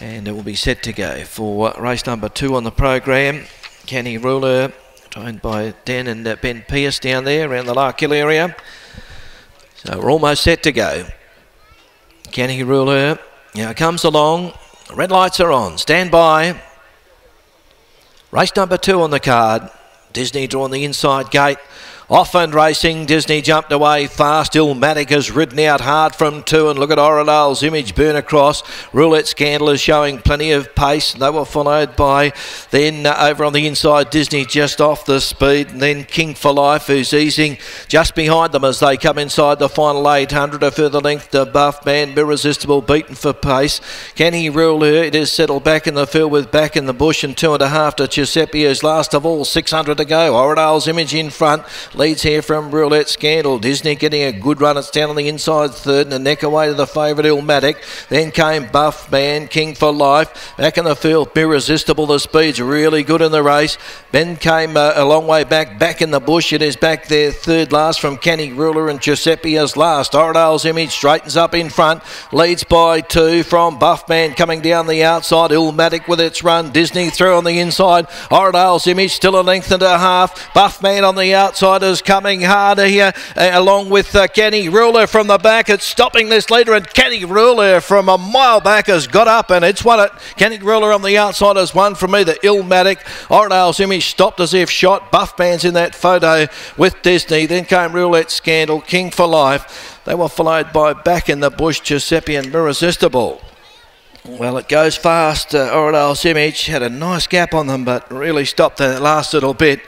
And it will be set to go for race number 2 on the program. Kenny Ruler, trained by Dan and Ben Pierce down there around the Larkhill area. So we're almost set to go. Kenny Ruler now comes along. Red lights are on. Stand by. Race number 2 on the card. Disney drawn the inside gate. Off and racing, Disney jumped away fast. Illmatic has ridden out hard from 2, and look at Oradale's Image burn across. Roulette Scandal is showing plenty of pace. They were followed by then over on the inside Disney just off the speed, and then King for Life, who's easing just behind them as they come inside the final 800. A further length to Buff Man, Irresistible beaten for pace. Can he rule her? It is settled back in the field with Back in the Bush, and 2.5 to Giuseppe is last of all. 600 to go. Oradale's Image in front. Leads here from Roulette Scandal. Disney getting a good run. It's down on the inside third and a neck away to the favourite Illmatic. Then came Buff Man, King for Life. Back in the field, Irresistible. The speed's really good in the race. Then came a long way back in the Bush. It is back there third last from Kenny Ruler, and Giuseppe is last. Oradale's Image straightens up in front. Leads by 2 from Buff Man coming down the outside. Illmatic with its run. Disney through on the inside. Oradale's Image still a length and a half. Buff Man on the outside is coming harder here, along with Kenny Ruler from the back. It's stopping this leader, and Kenny Ruler from a mile back has got up, and it's won it. Kenny Ruler on the outside has won from either Illmatic. Oradale's Image stopped as if shot. Buff Man's in that photo with Disney. Then came Roulette Scandal, King for Life. They were followed by Back in the Bush, Giuseppe and Irresistible. Well, it goes fast. Oradale's Image had a nice gap on them, but really stopped the last little bit.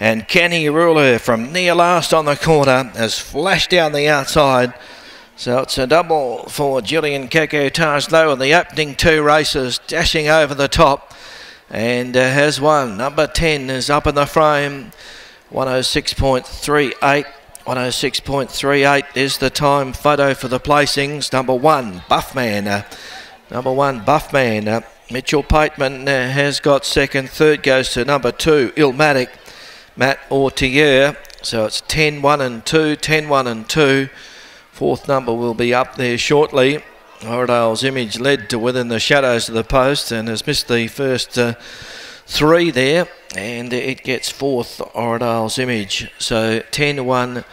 And Kenny Ruler from near last on the corner has flashed down the outside. So it's a double for Julian KAL20180902 Low in the opening 2 races, dashing over the top, and has won. Number 10 is up in the frame. 106.38. 106.38 is the time photo for the placings. Number 1, Buffman. Number 1, Buffman. Mitchell Pateman has got second. Third goes to number 2, Illmatic. Matt Ortier. So it's 10, 1 and 2, 10, 1 and 2. Fourth number will be up there shortly. Oradale's Image led to within the shadows of the post and has missed the first 3 there. And it gets fourth, Oradale's Image. So 10, 1,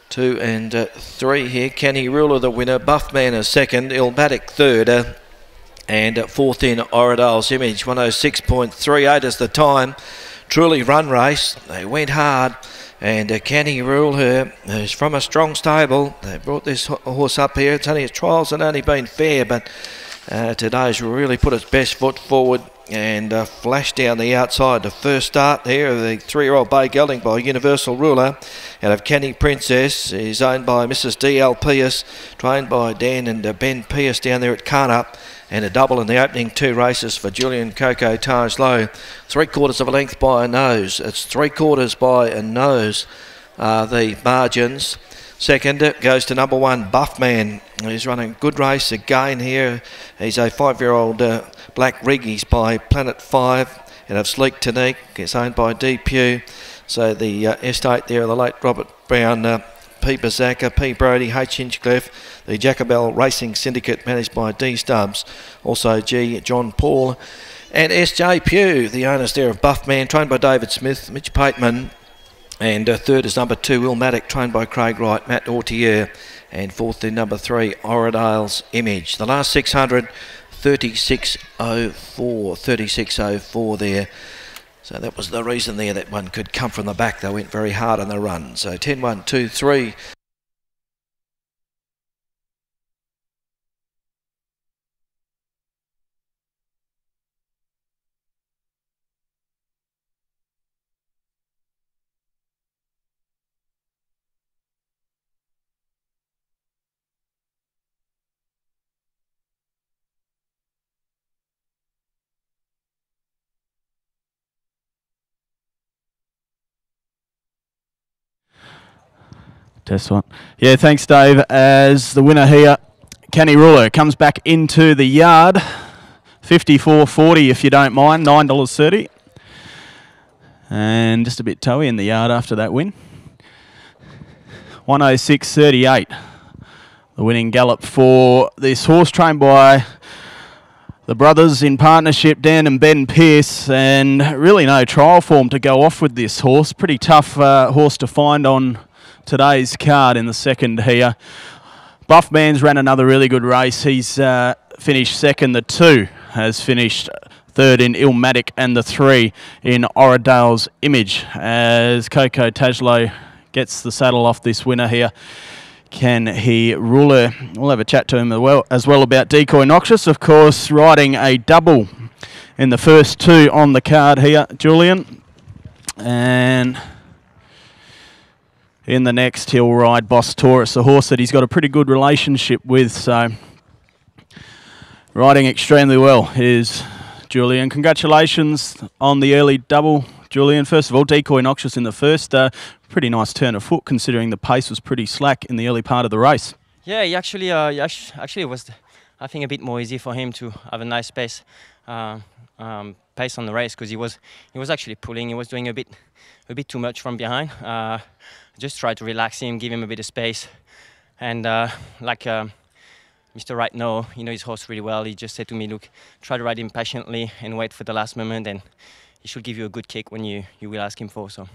2 and 3 here. Kenny Ruler the winner. Buffman is second. Illmatic third. And fourth in Oradale's Image. 106.38 is the time. Truly run race. They went hard, and Kenny Rule her, who's from a strong stable. They brought this horse up here. It's only his trials and only been fair, but today's really put its best foot forward and flashed down the outside. The first start there of the 3-year-old bay gelding by Universal Ruler out of Kenny Princess is owned by Mrs. D.L. Pierce, trained by Dan and Ben Pierce down there at Carnup. And a double in the opening 2 races for Julian KAL20180902 Low. 3/4 of a length by a nose. It's 3/4 by a nose, the margins. Second goes to number 1, Buffman. He's running a good race again here. He's a 5-year-old black rig. He's by Planet 5 and of Sleek Tonique. It's owned by D. Pugh. So the estate there of the late Robert Brown, P. Bazaka, P. Brody, H. Hinchcliffe, the Jacobel Racing Syndicate managed by D. Stubbs, also G. John Paul, and S.J. Pugh, the owners there of Buffman, trained by David Smith, Mitch Pateman, and third is number 2, Illmatic, trained by Craig Wright, Matt Ortier, and fourth in number 3, Oradale's Image. The last 600, 36.04, 36.04 there. So that was the reason there that one could come from the back. They went very hard on the run. So 10, 1, 2, 3. Test one. Yeah, thanks, Dave. As the winner here, Kenny Ruler, comes back into the yard. 54.40 if you don't mind, $9.30. And just a bit toey in the yard after that win. 106.38. The winning gallop for this horse, trained by The brothers in partnership, Dan and Ben Pearce, and really no trial form to go off with this horse. Pretty tough horse to find on today's card in the second here. Buffman's ran another really good race. He's finished second. The 2 has finished third in Ilmatic, and the 3 in Oradale's Image, as Coco Tajlo gets the saddle off this winner here. Can he rule her? We'll have a chat to him as well about Decoy Noxious, of course, riding a double in the first 2 on the card here, Julian. And in the next, he'll ride Boss Taurus, a horse that he's got a pretty good relationship with. So riding extremely well is Julian. Congratulations on the early double, Julian. First of all, Decoy Noxious in the first. Pretty nice turn of foot considering the pace was pretty slack in the early part of the race. Yeah, he actually was, I think, a bit more easy for him to have a nice pace on the race, because he was actually pulling. He was doing a bit too much from behind. Just try to relax him, give him a bit of space, and like Mr. Right know, he knows his horse really well. He just said to me, look, try to ride him patiently and wait for the last moment, and he should give you a good kick when you will ask him for. So.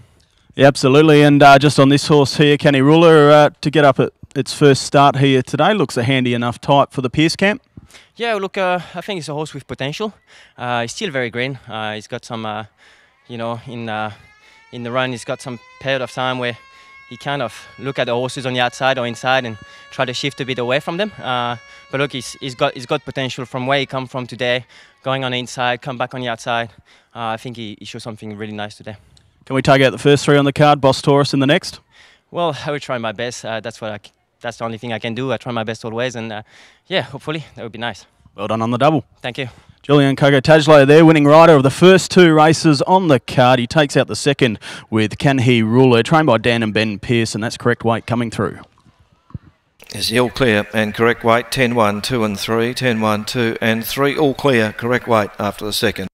Yeah, absolutely. And just on this horse here, Kenny Ruler, to get up at its first start here today, looks a handy enough type for the Pearce camp. Yeah, look, I think it's a horse with potential. He's still very green. He's got some, you know, in the run, he's got some period of time where he kind of look at the horses on the outside or inside and try to shift a bit away from them. But look, he's got potential from where he come from today, going on the inside, come back on the outside. I think he showed something really nice today. Can we take out the first 3 on the card, Boss Taurus in the next? Well, I will try my best. That's the only thing I can do. I try my best always, and yeah, hopefully that would be nice. Well done on the double. Thank you. Julian Coco Tajlo there, winning rider of the first 2 races on the card. He takes out the second with Can He Ruler, trained by Dan and Ben Pearce, and that's correct weight coming through. Is the all clear and correct weight, 10-1, 2 and 3, 10-1, 2 and 3, all clear, correct weight after the second.